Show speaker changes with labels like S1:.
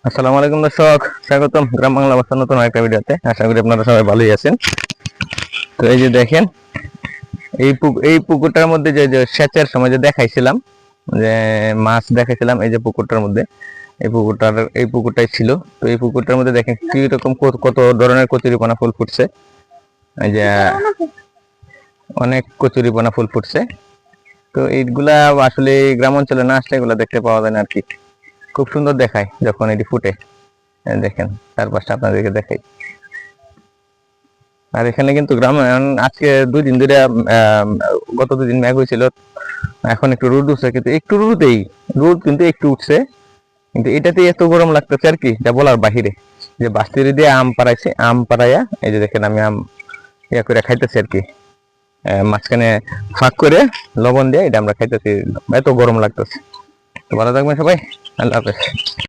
S1: আসসালামু আলাইকুম দর্শক, স্বাগতম গ্রাম বাংলা বার্তা নতুন একটা ভিডিওতে। আশা করি আপনারা সবাই ভালোই আছেন। তো এই যে দেখেন, এই পুকুরটার মধ্যে যে সেচের সময় যে দেখাইছিলাম, যে মাছ দেখাইছিলাম, এই যে পুকুরটার মধ্যে এই পুকুরটাই ছিল। তো এই পুকুরটার মধ্যে দেখেন কি রকম কত ধরনের কচুরিপানা ফুল ফুটছে। এই যে অনেক কচুরিপানা ফুল ফুটছে। তো এইগুলা আসলে গ্রাম অঞ্চলে না আসলে এগুলা দেখতে পাওয়া যায় না আর কি। খুব সুন্দর দেখায় যখন এটি ফুটে। দেখেন চারপাশটা আপনাদেরকে দেখাই। আর এখানে কিন্তু গ্রামে আজকে 2 দিন ধরে গত 2 দিন মেঘ হয়েছিল। এখন একটু রোদ উঠছে, কিন্তু একটু রোদ কিন্তু একটু উঠছে, কিন্তু এটাতে এত গরম লাগতেছে আর কি, যা বলার বাহিরে। যে বাস্তিরি দিয়ে আম পাড়াইছে, আম পাড়াইয়া এই যে দেখেন আমি আম ইয়া করে খাইতেছি আর কি। মাঝখানে ফাঁক করে লবণ দিয়ে এটা আমরা খাইতেছি, এত গরম লাগতেছে। তো ভালো থাকবেন সবাই, আল্লাহ হাফেজ।